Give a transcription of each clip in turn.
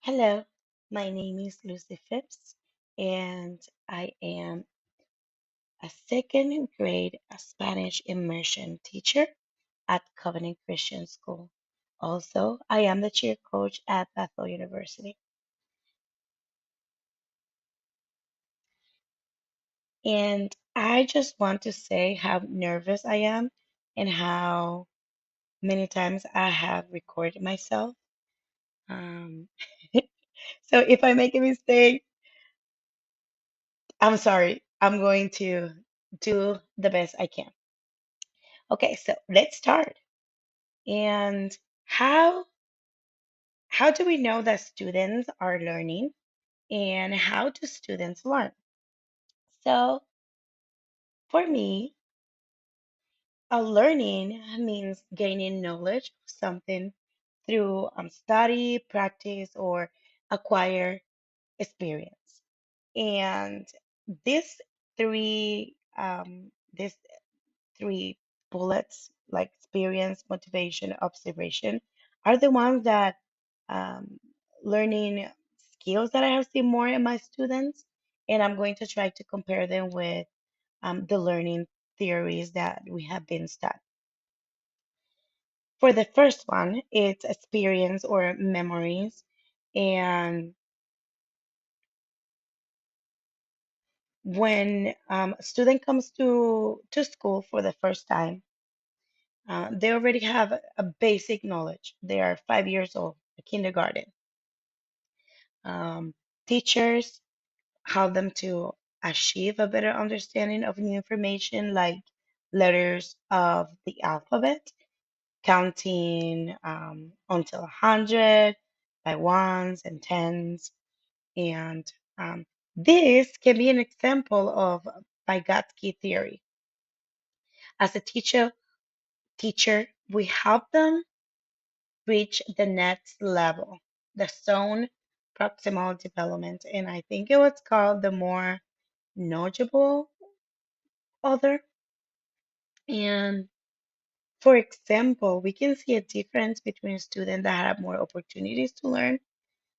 Hello, my name is Lucy Phipps, and I am a second grade Spanish immersion teacher at Covenant Christian School. Also, I am the cheer coach at Bethel University. And I just want to say how nervous I am and how many times I have recorded myself. Um, so if I make a mistake, I'm sorry. I'm going to do the best I can. Okay, so let's start. And how do we know that students are learning and how do students learn? So for me, a learning means gaining knowledge of something through study, practice, or acquire experience. And these these three bullets, like experience, motivation, observation, are the ones that um, learning skills that I have seen more in my students. And I'm going to try to compare them with the learning theories that we have been studying. For the first one, it's experience or memories. And when a student comes to school for the first time, they already have a basic knowledge. They are 5 years old, kindergarten. Um, Teachers help them to achieve a better understanding of new information, like letters of the alphabet, counting until 100 by ones and tens. And um, this can be an example of Vygotsky theory. As a teacher, we help them reach the next level, the zone proximal development. And I think it was called the more knowledgeable other. And for example, we can see a difference between students that have more opportunities to learn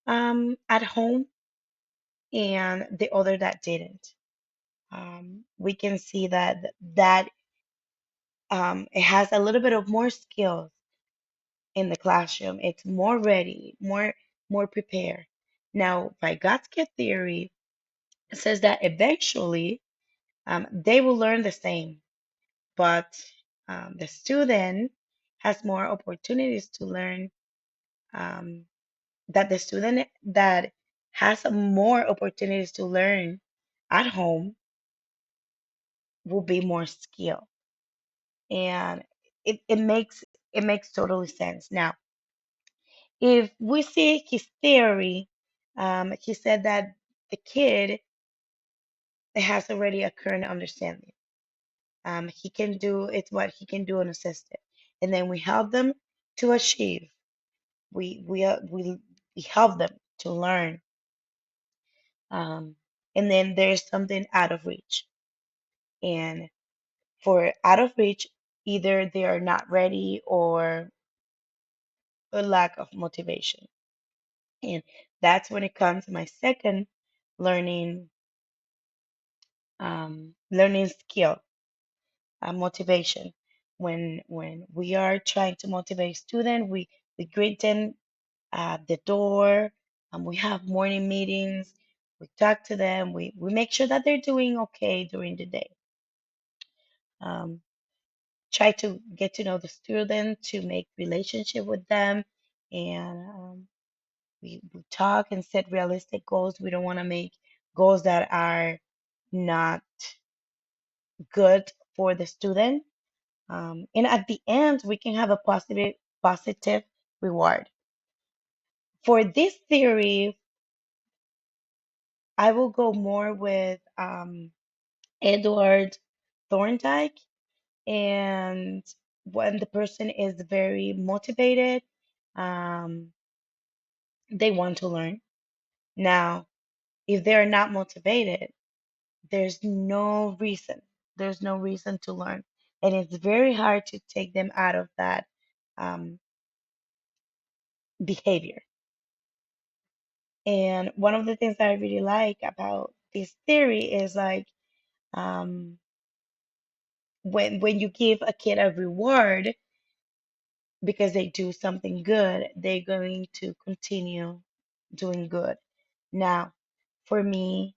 at home and the other that didn't. We can see that it has a little bit of more skills in the classroom. It's more ready, more prepared. Now, Vygotsky theory says that eventually they will learn the same, but the student has more opportunities to learn. That the student that has more opportunities to learn at home will be more skilled, and it makes totally sense. Now, if we see his theory, he said that the kid has already a current understanding. He can do it's what he can do unassisted, and then we help them to achieve. We help them to learn, and then there's something out of reach. And for out of reach, either they are not ready or a lack of motivation. And that's when it comes to my second learning learning skill, motivation. When we are trying to motivate student, we greet them at the door. We have morning meetings. We talk to them. We make sure that they're doing okay during the day. Um, Try to get to know the student, to make relationship with them, and we talk and set realistic goals. We don't want to make goals that are not good for the student. And at the end, we can have a positive reward. For this theory, I will go more with Edward Thorndike. And when the person is very motivated, um, they want to learn. Now, if they're not motivated, there's no reason. There's no reason to learn. And it's very hard to take them out of that um, behavior. And one of the things that I really like about this theory is like when you give a kid a reward because they do something good, they're going to continue doing good. Now, for me,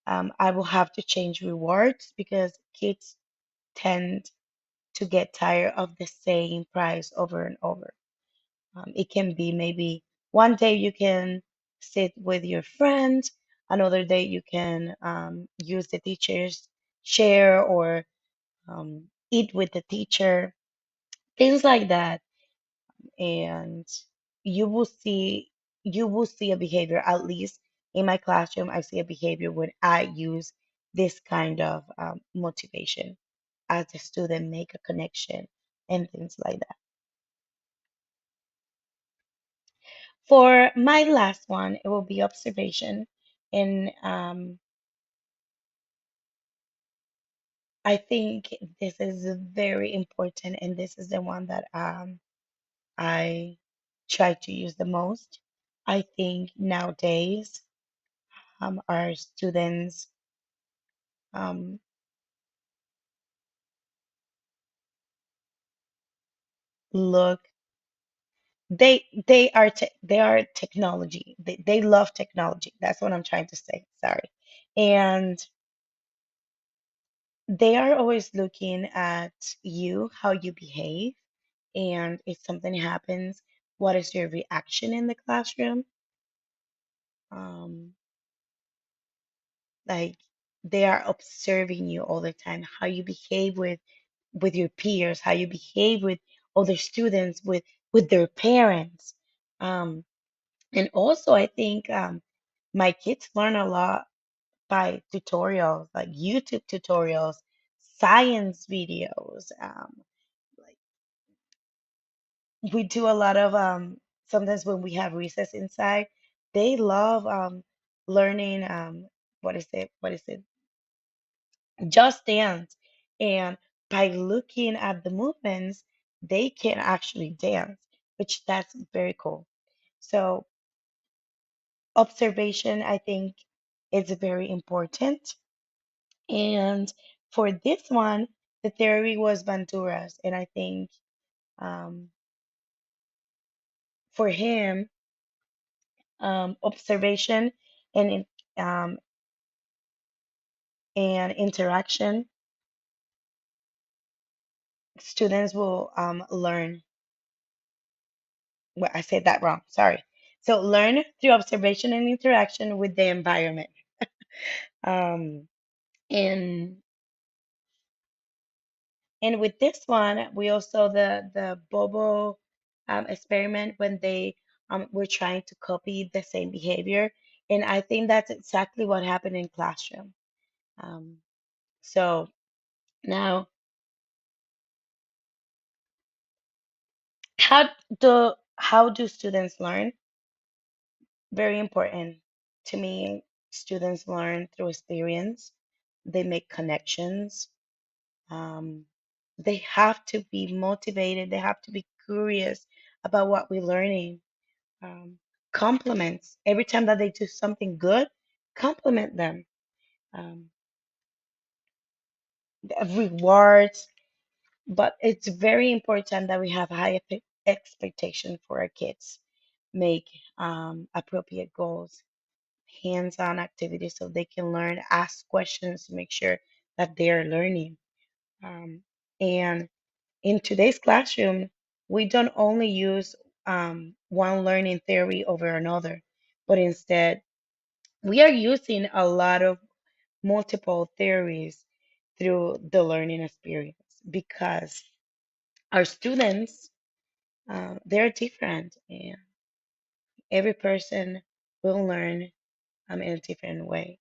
I will have to change rewards because kids tend to get tired of the same price over and over. It can be maybe one day you can sit with your friend, another day you can use the teacher's chair or eat with the teacher, things like that. And you will see you will see a behavior, at least in my classroom, I see a behavior when I use this kind of motivation as the student make a connection and things like that. For my last one, it will be observation. And I think this is very important, and this is the one that I try to use the most. I think nowadays our students um, look they are technology. They love technology. That's what I'm trying to say. Sorry. And they are always looking at you, how you behave, and if something happens, what is your reaction in the classroom? Um, like they are observing you all the time, how you behave with your peers, how you behave with other students, with their parents. Um, and also, I think my kids learn a lot by tutorials, like YouTube tutorials, science videos. Like we do a lot of sometimes when we have recess inside, they love learning what is it? Just dance. And by looking at the movements, they can actually dance, which that's very cool. So observation, I think, is very important. And for this one, the theory was Banduras. And I think um, for him, observation and um, and interaction, students will learn. Well, I said that wrong. Sorry. So learn through observation and interaction with the environment. Um, and And with this one, we also the Bobo experiment when they were trying to copy the same behavior, and I think that's exactly what happened in classroom. Um, so now, how how do students learn? Very important to me. Students learn through experience. They make connections. Um, they have to be motivated. They have to be curious about what we're learning. Compliments every time that they do something good, compliment them. um, Rewards, but it's very important that we have high expectation for our kids. Make appropriate goals, hands-on activities so they can learn, ask questions to make sure that they are learning. And in today's classroom, we don't only use one learning theory over another, but instead we are using a lot of multiple theories through the learning experience because our students they're different and every person will learn in a different way.